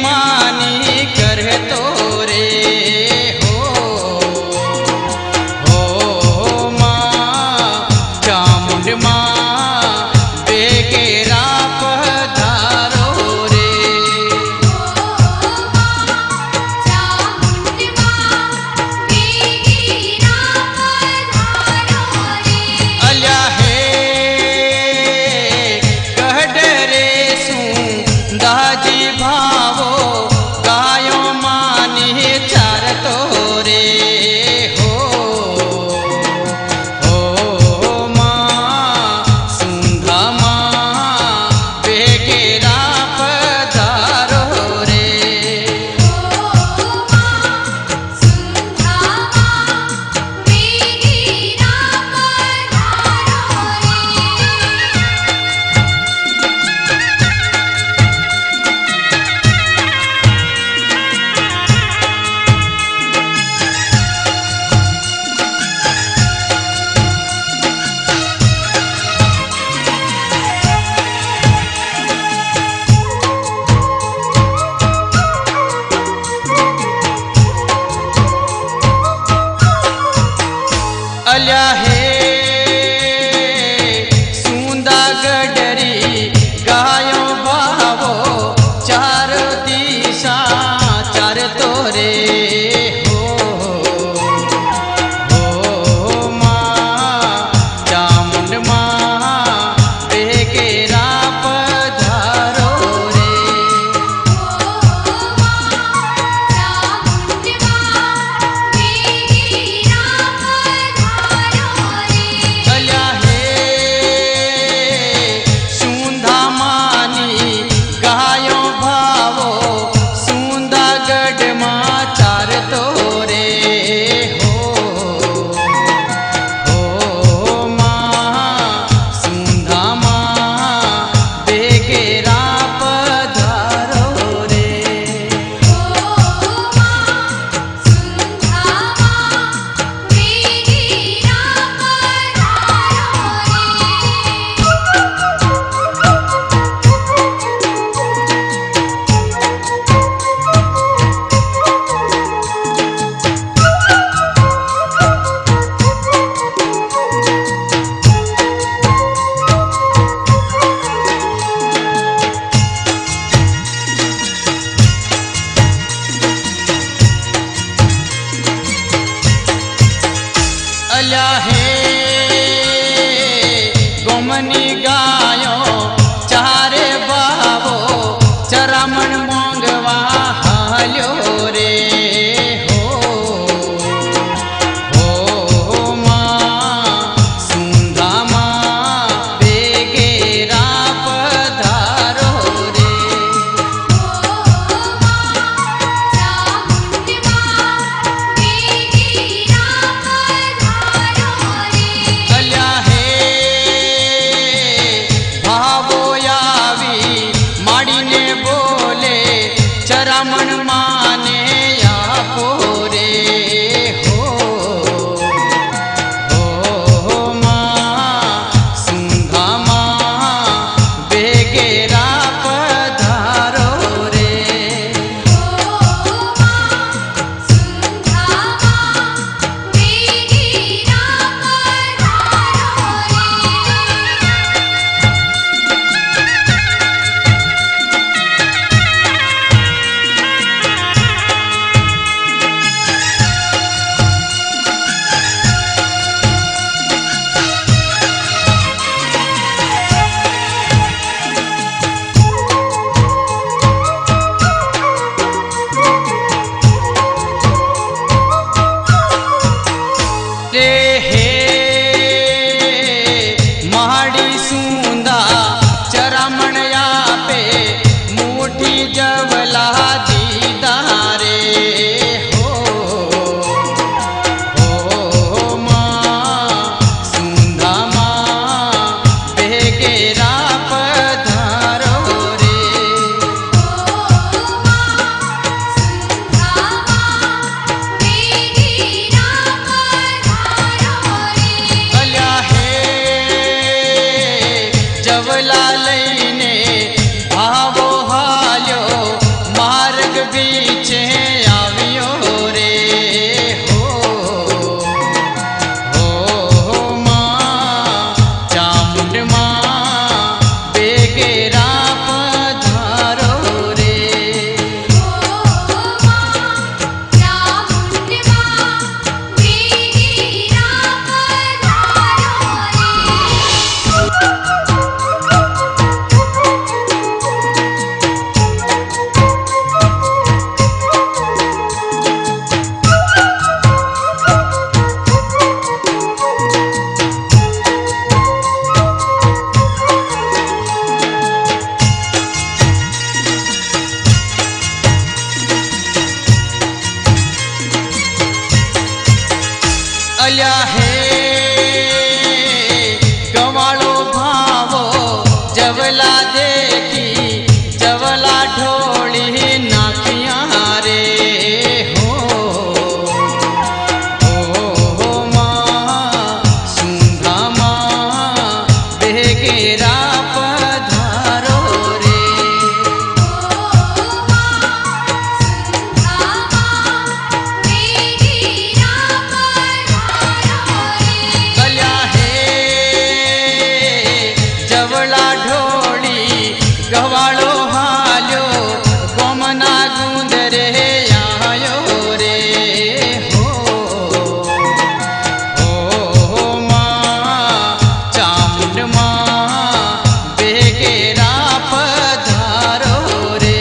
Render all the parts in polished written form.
मानी कर तो रे हो माँ चामुंड माँ बेगेरा पधारो रे चामुंड माँ बेगेरा पधारो रे अल्या हे कहडरे सू दाजी भावो गायो मानी चार तोरे हो माँ सुंधा माँ बेगेरा पधारो रे सुंधा माँ बेगेरा पधारो रे अल्या हे सूंदा गडरी गायो भावो चार दिशा चार तोरे हो माँ चामुंड माँ बेगेरा पधारो रे चामुंड माँ बेगेरा पधारो रे अल्या हे सूंधा मानी गायो भावो सूंदा गढ़ माँ चार तोरे हो माँ सूंधा माँ बेगेरा पधारो रे सुंधा माँ बेगेरा पधारो अल्या हे गोमनी गायो चारे बावो चरामण मोंगवा हाल्यो रे हो माँ सुंधा माँ बेगेरा पधारो रे चामुंड माँ बेगेरा पधारो रे अल्या हे भावो या जवला देखी जवला ढोली नाखिया रे हो माँ सुंधा माँ बेगेरा पधारो रे कल्या हे जवला ढोली गवाळो हाल्यो गोमना गुंदरे आयो रे हो माँ चामुंड माँ बेगेरा पधारो रे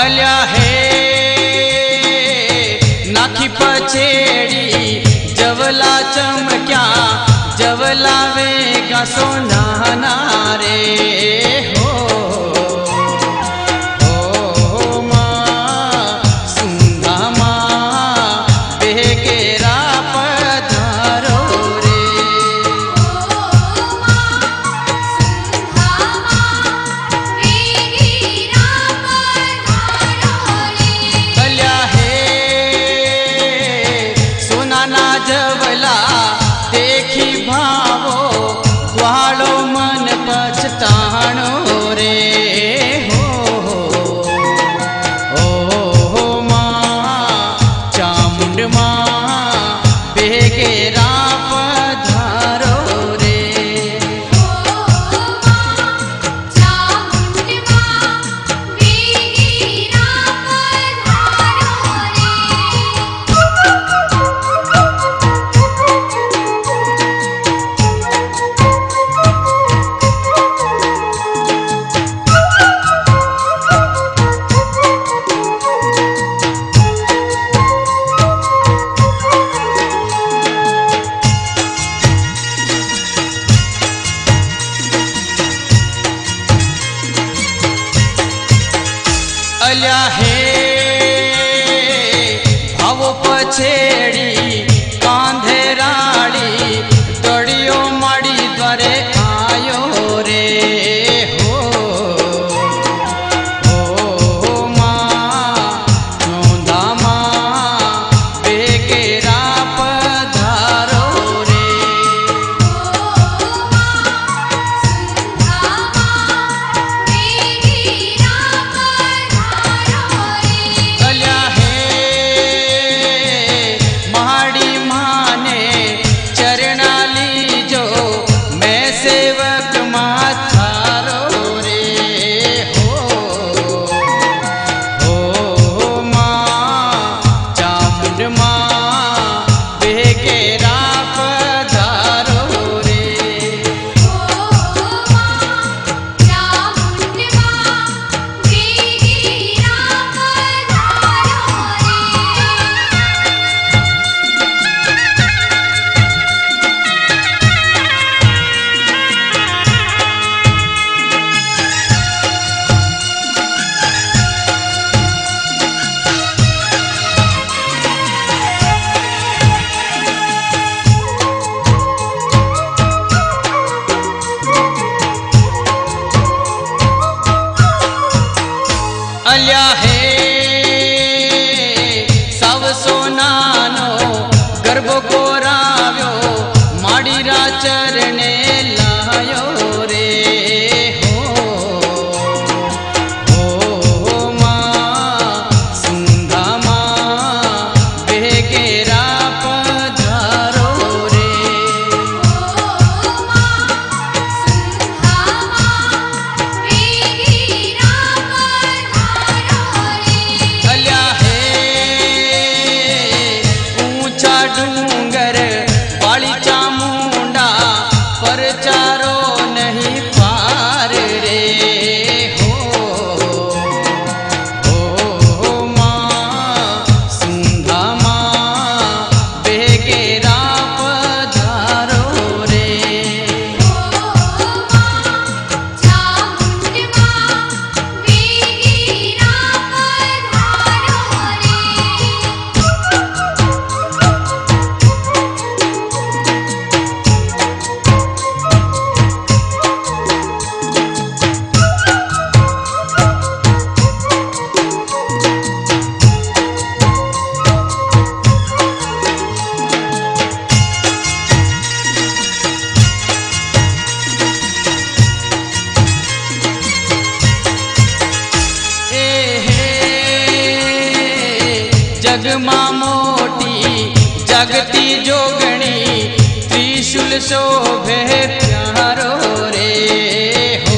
अल्या हे नाखी पछेड़ी जवला चमक्या जवला वेगा सोनाना रे हो माँ सुंधा माँ बेगेरा पधारो रे कल्या हे सोनाना जवला देखी भावो वाळो मन पछताणो रे हो माँ चामुंड माँ बेगेरा पधारो रे अल्या हे भावो पछेड़ी कांधे राड़ी दड़ियो माड़ी द्वारे आयो रे हो माँ चौंधा माँ बेगेरा पधारो रे कल्या हे महाड़ी माने चरणा लीजो मैं सेवक माथारो रे हो माँ चामुंड माँ बेगेरा पधारो रे अल्या हे साव सोनानो गर्भ कोराव्यो माड़ीरा चरणे लायो रे हो माँ सुंधा माँ बेगेरा पधारो रे अल्या हे ऊंचा डूंगर जगमा मोटी जगती जोगणी त्रिशूल शोभे प्यारो रे।